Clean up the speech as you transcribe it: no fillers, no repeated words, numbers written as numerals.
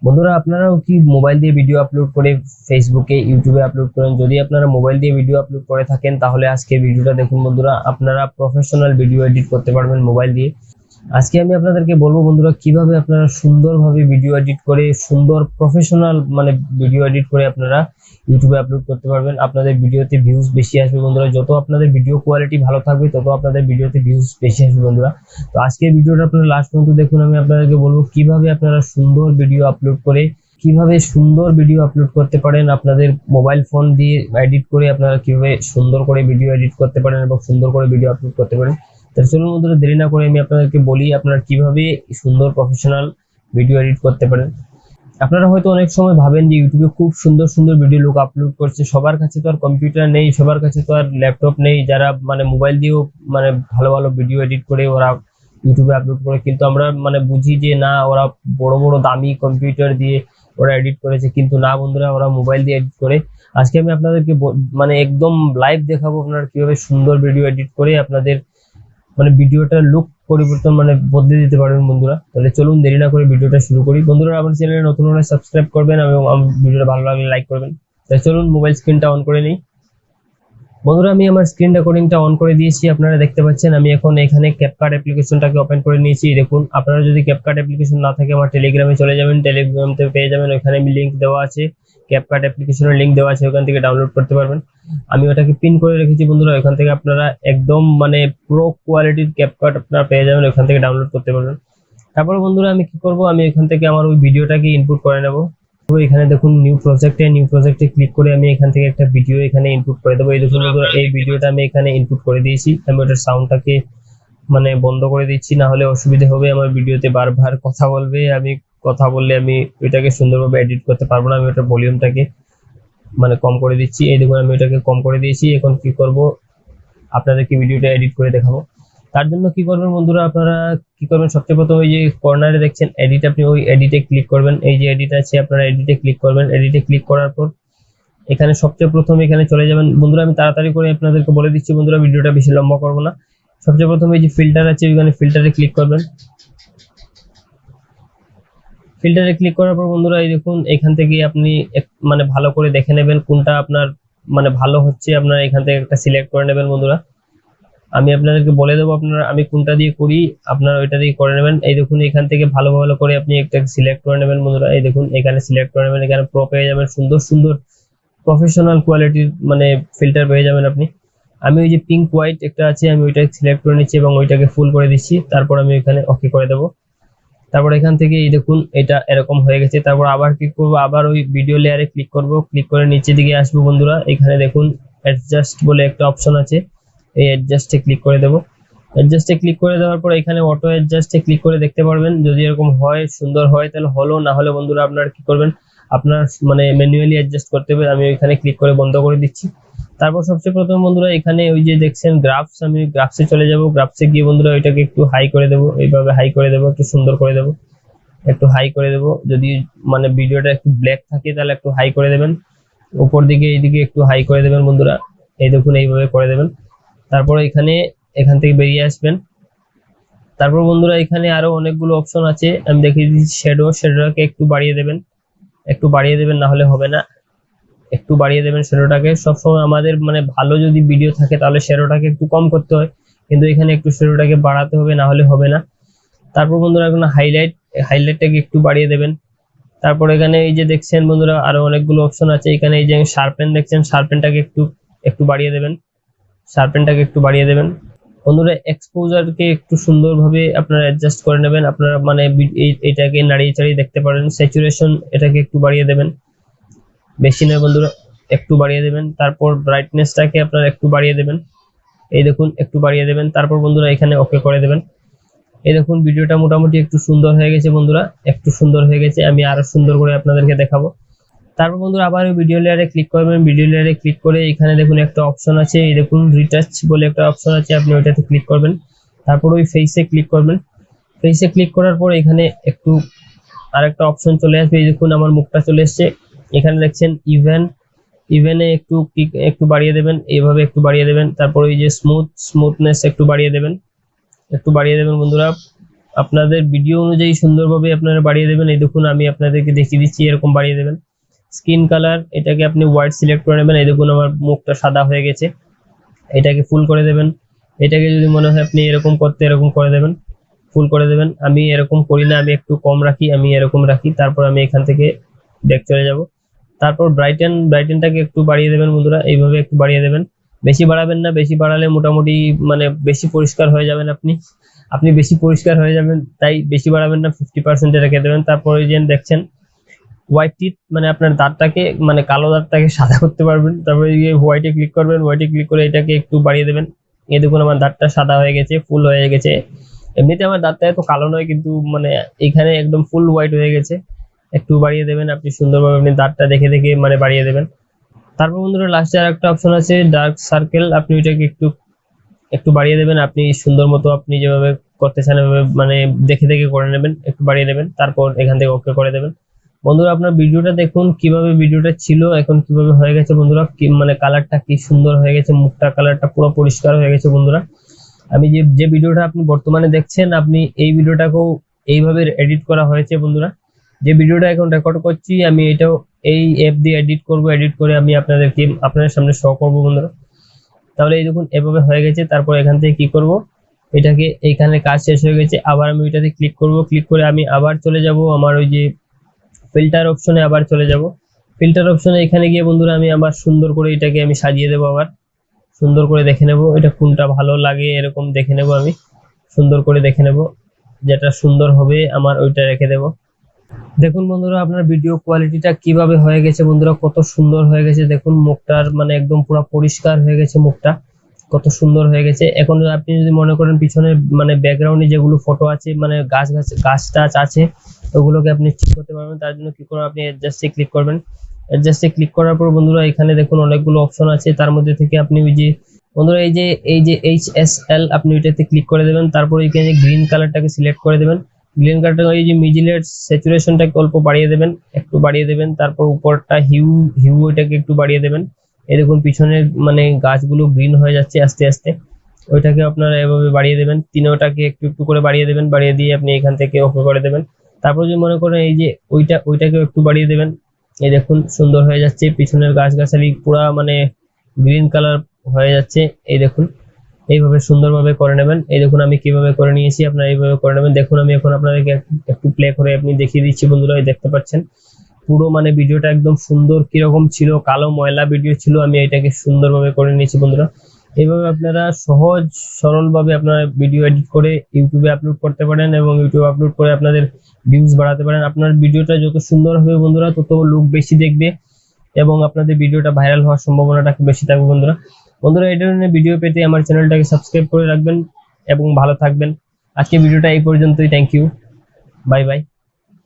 বন্ধুরা আপনারাও কি মোবাইল দিয়ে ভিডিও আপলোড করে ফেসবুকে ইউটিউবে আপলোড করেন? যদি আপনারা মোবাইল দিয়ে ভিডিও আপলোড করে থাকেন তাহলে আজকের ভিডিওটা দেখুন বন্ধুরা, আপনারা প্রফেশনাল ভিডিও এডিট করতে পারবেন মোবাইল দিয়ে। আজকে আমি আপনাদেরকে বলবো বন্ধুরা কিভাবে আপনারা সুন্দরভাবে ভিডিও এডিট করে সুন্দর প্রফেশনাল ভিডিও এডিট করে আপনারা ইউটিউবে আপলোড করতে পারবেন। আপনাদের ভিডিওতে ভিউজ বেশি আসবে বন্ধুরা, যত আপনাদের ভিডিও কোয়ালিটি ভালো থাকবে তত আপনাদের ভিডিওতে ভিউজ বেশি আসবে বন্ধুরা। তো আজকের ভিডিওটা আপনারা লাস্ট পর্যন্ত দেখুন। আমি আপনাদেরকে বলবো কিভাবে আপনারা সুন্দর ভিডিও আপলোড করে করতে পারেন, আপনাদের মোবাইল ফোন দিয়ে এডিট করে আপনারা কিভাবে সুন্দর করে ভিডিও এডিট করতে পারেন এবং সুন্দর করে ভিডিও আপলোড করতে পারেন। তাহলে চলুন বন্ধুরা, দেরি না করে আমি আপনাদেরকে বলি আপনারা কিভাবে সুন্দর প্রফেশনাল ভিডিও এডিট করতে পারেন। আপনারা হয়তো অনেক সময় ভাবেন যে ইউটিউবে খুব সুন্দর সুন্দর ভিডিও লোক আপলোড করছে, সবার কাছে তো আর কম্পিউটার নেই, সবার কাছে তো আর ল্যাপটপ নেই যারা মোবাইল দিয়েও ভালো ভালো ভিডিও এডিট করে ওরা ইউটিউবে আপলোড করে। কিন্তু আমরা বুঝি যে না, ওরা বড় বড় দামি কম্পিউটার দিয়ে ওরা এডিট করেছে, কিন্তু না বন্ধুরা, ওরা মোবাইল দিয়ে এডিট করে। আজকে আমি আপনাদেরকে একদম লাইভ দেখাবো আপনারা কিভাবে সুন্দর ভিডিও এডিট করে আপনাদের ভিডিওটার লুক পরিবর্তন বদলে দিতে পারবেন বন্ধুরা। তাহলে চলুন দেরি না করে ভিডিওটা শুরু করি। বন্ধুরা আমার চ্যানেলে নতুন হলে সাবস্ক্রাইব করবেন এবং আমার ভিডিওটা ভালো লাগলে লাইক করবেন। তাহলে চলুন মোবাইল স্ক্রিনটা অন করে নিই। বন্ধুরা আমি আমার স্ক্রিন রেকর্ডিংটা অন করে দিয়েছি, আপনারা দেখতে পাচ্ছেন। আমি এখন এখানে ক্যাপকাট অ্যাপ্লিকেশনটাকে ওপেন করে নিয়েছি। দেখুন, আপনারা যদি ক্যাপকাট অ্যাপ্লিকেশন না থাকে আমার টেলিগ্রামে চলে যাবেন, টেলিগ্রামতে পেয়ে যাবেন, ওখানে আমি লিংক দেওয়া আছে, ক্যাপকাট অ্যাপ্লিকেশনের লিংক দেওয়া আছে, ওখান থেকে ডাউনলোড করতে পারবেন। আমি ওটাকে পিন করে রেখেছি বন্ধুরা, ওখান থেকে আপনারা একদম প্রো কোয়ালিটির ক্যাপকাট আপনারা পেয়ে যাবেন, ওখান থেকে ডাউনলোড করতে পারবেন। তারপরে বন্ধুরা আমি কি করব, আমি এখান থেকে আমার ওই ভিডিওটাকে ইনপুট করে নেব। এখানে দেখুন নিউ প্রজেক্টে ক্লিক করে আমি এখান থেকে একটা ভিডিও এখানে ইনপুট করে দেবো। এই দেখুন বন্ধুরা, এই ভিডিওটা আমি এখানে ইনপুট করে দিয়েছি। আমি ওটার সাউন্ডটাকে বন্ধ করে দিচ্ছি, না হলে অসুবিধা হবে, আমার ভিডিওতে বারবার কথা বলবে, আমি কথা বললে আমি এটাকে সুন্দরভাবে এডিট করতে পারবো না। আমি ওটার ভলিউমটাকে কম করে দিচ্ছি। এই দেখুন আমি এটাকে কম করে দিয়েছি। এখন কি করব, আপনাদেরকে ভিডিওটা এডিট করে দেখাবো। তার জন্য কি করবেন বন্ধুরা, আপনারা কি করবেন, সবচেয়ে প্রথম ওই যে কর্নারে দেখছেন এডিট, আপনি ওই এডিটে ক্লিক করবেন। এই যে এডিট আছে আপনারা এডিটে ক্লিক করবেন। এডিটে ক্লিক করার পর এখানে সবচেয়ে প্রথম এখানে চলে যাবেন বন্ধুরা। আমি তাড়াতাড়ি করে আপনাদেরকে বলে দিচ্ছি বন্ধুরা, ভিডিওটা বেশি লম্বা করবো না। সবচেয়ে প্রথমে এই যে ফিল্টার আছে, ওইখানে ফিল্টারে ক্লিক করবেন। ফিল্টারে ক্লিক করার পর বন্ধুরা এই দেখুন, এখান থেকে আপনি ভালো করে দেখে নেবেন কোনটা আপনার ভালো হচ্ছে, আপনারা এখান থেকে একটা সিলেক্ট করে নেবেন বন্ধুরা। আমি আপনাদেরকে বলে দেবো আপনারা আমি কোনটা দিয়ে করি, আপনারা ওইটা দিয়ে করে নেবেন। এই দেখুন এখান থেকে ভালো ভালো করে আপনি একটা সিলেক্ট করে নেবেন বন্ধুরা। এই দেখুন এখানে সিলেক্ট করে নেবেন, এখানে প্রো পেয়ে যাবেন, সুন্দর সুন্দর প্রফেশনাল কোয়ালিটির ফিল্টার পেয়ে যাবেন আপনি। আমি ওই যে পিঙ্ক হোয়াইট একটা আছে, আমি ওইটা সিলেক্ট করে নিচ্ছি এবং ওইটাকে ফুল করে দিচ্ছি। তারপর আমি এখানে ওকে করে দেবো। তারপর এখান থেকে এই দেখুন এটা এরকম হয়ে গেছে। তারপর আবার কি করবো, আবার ওই ভিডিও লেয়ারে ক্লিক করব, ক্লিক করে নিচের দিকে আসবো বন্ধুরা। এখানে দেখুন অ্যাডজাস্ট বলে একটা অপশন আছে, এই অ্যাডজাস্টে ক্লিক করে দেবো। অ্যাডজাস্টে ক্লিক করে দেওয়ার পর এখানে অটো অ্যাডজাস্টে ক্লিক করে দেখতে পারবেন, যদি এরকম হয় সুন্দর হয় তাহলে হলো, না হলে বন্ধুরা আপনারা কি করবেন, আপনার ম্যানুয়ালি অ্যাডজাস্ট করতে হবে। আমি এখানে ক্লিক করে বন্ধ করে দিচ্ছি। তারপর সবচেয়ে প্রথম বন্ধুরা এখানে ওই যে দেখছেন গ্রাফস, আমি গ্রাফসে চলে যাব। গ্রাফসে গিয়ে বন্ধুরা ওইটাকে একটু হাই করে দেবো, এইভাবে হাই করে দেবো, একটু সুন্দর করে দেবো, একটু হাই করে দেবো। যদি ভিডিওটা একটু ব্ল্যাক থাকে তাহলে একটু হাই করে দেবেন, উপর দিকে এইদিকে একটু হাই করে দেবেন বন্ধুরা। এই দেখুন এইভাবে করে দেবেন। তারপর এখান থেকে বেরিয়ে আসবেন। তারপর বন্ধুরা এখানে আরো অনেকগুলো অপশন আছে, আমি দেখিয়ে দিচ্ছি। শ্যাডোটাকে একটু বাড়িয়ে দেবেন, না হলে হবে না, একটু বাড়িয়ে দেবেন শ্যাডোটাকে। সবসময় আমাদের ভালো যদি ভিডিও থাকে তাহলে শ্যাডোটাকে একটু কম করতে হয়, কিন্তু এখানে একটু শ্যাডোটাকে বাড়াতে হবে, না হলে হবে না। তারপর বন্ধুরা এখন হাইলাইটটাকে একটু বাড়িয়ে দেবেন। তারপর এখানে এই যে দেখছেন বন্ধুরা আরো অনেকগুলো অপশন আছে, এখানে এই যে শার্পেন দেখছেন, শার্পেনটাকে একটু বাড়িয়ে দেবেন। বন্ধুরা এক্সপোজারকে একটু সুন্দরভাবে আপনারা অ্যাডজাস্ট করে নেবেন, আপনারা এইটাকে নাড়িয়ে চাড়িয়ে দেখতে পারেন। স্যাচুরেশন এটাকে একটু বাড়িয়ে দেবেন, বেশি নয় বন্ধুরা, একটু বাড়িয়ে দেবেন। তারপর ব্রাইটনেসটাকে আপনারা একটু বাড়িয়ে দেবেন, এই দেখুন একটু বাড়িয়ে দেবেন। তারপর বন্ধুরা এখানে ওকে করে দেবেন। এই দেখুন ভিডিওটা মোটামুটি একটু সুন্দর হয়ে গেছে বন্ধুরা, একটু সুন্দর হয়ে গেছে। আমি আরো সুন্দর করে আপনাদেরকে দেখাবো। তারপর বন্ধুরা আবার ভিডিও লেয়ারে ক্লিক করবেন। ভিডিও লেয়ারে ক্লিক করে এখানে দেখুন একটা অপশন আছে, এই দেখুন রিটাচ বলে একটা অপশন আছে, আপনি ওইটাতে ক্লিক করবেন। তারপর ওই ফেসে ক্লিক করবেন। ফেসে ক্লিক করার পর এখানে একটু আরেকটা অপশন চলে আসবে, এই দেখুন আমার মুখটা চলে এসছে। এখানে দেখছেন ইভেনে একটু বাড়িয়ে দেবেন, এইভাবে একটু বাড়িয়ে দেবেন। তারপর ওই যে স্মুথনেস একটু বাড়িয়ে দেবেন বন্ধুরা। আপনাদের ভিডিও অনুযায়ী সুন্দরভাবে আপনারা বাড়িয়ে দেবেন। এই দেখুন আমি আপনাদেরকে দেখিয়ে দিচ্ছি, এরকম বাড়িয়ে দেবেন। স্কিন কালার এটাকে আপনি হোয়াইট সিলেক্ট করে নেবেন। এই দেখুন আমার মুখটা সাদা হয়ে গেছে, এটাকে ফুল করে দেবেন। এটাকে যদি মনে হয় আপনি এরকম করতে, এরকম করে দেবেন, ফুল করে দেবেন। আমি এরকম করি না, আমি একটু কম রাখি, আমি এরকম রাখি। তারপর আমি এখান থেকে ব্যাক চলে যাব। তারপর ব্রাইটেনটাকে একটু বাড়িয়ে দেবেন বন্ধুরা, এইভাবে একটু বাড়িয়ে দেবেন। বেশি বাড়াবেন না, বেশি বাড়ালে মোটামুটি মানে বেশি পরিষ্কার হয়ে যাবেন আপনি বেশি পরিষ্কার হয়ে যাবেন, তাই বেশি বাড়াবেন না, 50% রেখে দেবেন। তারপরে যে দেখছেন হোয়াইট টিথ, মানে আপনার দাঁতটাকে মানে কালো দাঁতটাকে সাদা করতে পারবেন। তারপরে এই হোয়াইটে ক্লিক করবেন, হোয়াইটে ক্লিক করে এটাকে একটু বাড়িয়ে দেবেন। এই দেখুন আমার দাঁতটা সাদা হয়ে গেছে, ফুল হয়ে গেছে। এমনিতে আমার দাঁতটা এত কালো নয়, কিন্তু মানে এখানে একদম ফুল হোয়াইট হয়ে গেছে। একটু বাড়িয়ে দেবেন আপনি সুন্দরভাবে, আপনি দাঁতটা দেখে দেখে মানে বাড়িয়ে দেবেন। তারপর বন্ধুরা লাস্টে আর একটা অপশন আছে ডার্ক সার্কেল, আপনি ওইটাকে একটু একটু বাড়িয়ে দেবেন। আপনি সুন্দর মতো আপনি যেভাবে করতে চান এভাবে মানে দেখে দেখে করে নেবেন, একটু বাড়িয়ে নেবেন। তারপর এখান থেকে ওকে করে দেবেন। বন্ধুরা আপনার ভিডিওটা দেখুন কিভাবে ভিডিওটা ছিল, এখন কিভাবে হয়ে গেছে বন্ধুরা, মানে কালারটা কি সুন্দর হয়ে গেছে, মুখটা কালারটা পুরো পরিষ্কার হয়ে গেছে বন্ধুরা। আমি যে ভিডিওটা আপনি বর্তমানে দেখছেন, আপনি এই ভিডিওটাকেও এইভাবে এডিট করা হয়েছে বন্ধুরা। যে ভিডিওটা এখন রেকর্ড করছি আমি এটাও এই অ্যাপ দিয়ে এডিট করব, এডিট করে আমি আপনাদের সামনে শো করব বন্ধুরা। তাহলে এই দেখুন এভাবে হয়ে গেছে। তারপর এখান থেকে কি করব, এটাকে এইখানে কাজ শেষ হয়ে গেছে, আবার আমি ওইটাতে ক্লিক করব। ক্লিক করে আমি আবার চলে যাব আমার ওই যে ফিল্টার অপশনে, আবার চলে যাব। ফিল্টার অপশনে এখানে গিয়ে বন্ধুরা আমি আবার সুন্দর করে এটাকে আমি সাজিয়ে দেবো, আবার সুন্দর করে দেখে নেব এটা কোনটা ভালো লাগে, এরকম দেখে নেব। আমি সুন্দর করে দেখে নেব, যেটা সুন্দর হবে আমার ওইটা রেখে দেব। দেখুন বন্ধুরা আপনার ভিডিও কোয়ালিটিটা কিভাবে হয়ে গেছে বন্ধুরা, কত সুন্দর হয়ে গেছে। দেখুন মুখটার মানে একদম পুরো পরিষ্কার হয়ে গেছে, মুখটা কত সুন্দর হয়ে গেছে। এখন আপনি যদি মনে করেন পিছনে মানে ব্যাকগ্রাউন্ডে যেগুলো ফটো আছে, মানে গাছ টাছ আছে, ওগুলোকে আপনি ঠিক করতে পারবেন। তার জন্য কি করবেন, আপনি অ্যাডজাস্টে ক্লিক করবেন। অ্যাডজাস্টে ক্লিক করার পর বন্ধুরা এখানে দেখুন অনেকগুলো অপশন আছে, তার মধ্যে থেকে আপনি ওই যে বন্ধুরা এই যে HSL আপনি ওইটাতে ক্লিক করে দেবেন। তারপর এখানে গ্রিন কালারটাকে সিলেক্ট করে দেবেন। গ্রিন কালারটা এই যে মিডিলের স্যাচুরেশনটাকে অল্প বাড়িয়ে দেবেন, একটু বাড়িয়ে দেবেন। তারপর উপরটা হিউ ওইটাকে একটু বাড়িয়ে দেবেন। এই দেখুন পিছনের মানে গাছগুলো গ্রিন হয়ে যাচ্ছে আস্তে আস্তে, ওইটাকে আপনারা এভাবে বাড়িয়ে দেবেন। তিনোটাকে একটু একটু করে বাড়িয়ে দেবেন, বাড়িয়ে দিয়ে আপনি এখান থেকে ওকে করে দেবেন। তারপর যদি মনে করেন এই যে ওইটাকেও একটু বাড়িয়ে দেবেন। এই দেখুন সুন্দর হয়ে যাচ্ছে, পিছনের গাছগাছালি পুরা মানে গ্রিন কালার হয়ে যাচ্ছে। এই দেখুন এইভাবে সুন্দরভাবে করে নেবেন। এই দেখুন আমি কিভাবে করে নিয়েছি, আপনারা এইভাবে করে নেবেন। দেখুন আমি এখন আপনাদেরকে একটু প্লে করে আপনি দেখিয়ে দিচ্ছি বন্ধুরা, এই দেখতে পাচ্ছেন পুরো মানে ভিডিওটা একদম সুন্দর। কিরকম ছিল, কালো ময়লা ভিডিও ছিল, আমি এটাকে সুন্দরভাবে করে নিয়েছি বন্ধুরা। এইভাবে আপনারা সহজ সরলভাবে আপনারা ভিডিও এডিট করে ইউটিউবে আপলোড করতে পারেন, এবং ইউটিউবে আপলোড করে আপনাদের ভিউজ বাড়াতে পারেন। আপনার ভিডিওটা যত সুন্দর হবে বন্ধুরা, তত লোক বেশি দেখবে এবং আপনাদের ভিডিওটা ভাইরাল হওয়ার সম্ভাবনাটা বেশি থাকবে বন্ধুরা। এই ধরনের ভিডিও পেতে আমার চ্যানেলটাকে সাবস্ক্রাইব করে রাখবেন এবং ভালো থাকবেন। আজকে ভিডিওটা এই পর্যন্তই। Thank you, bye by.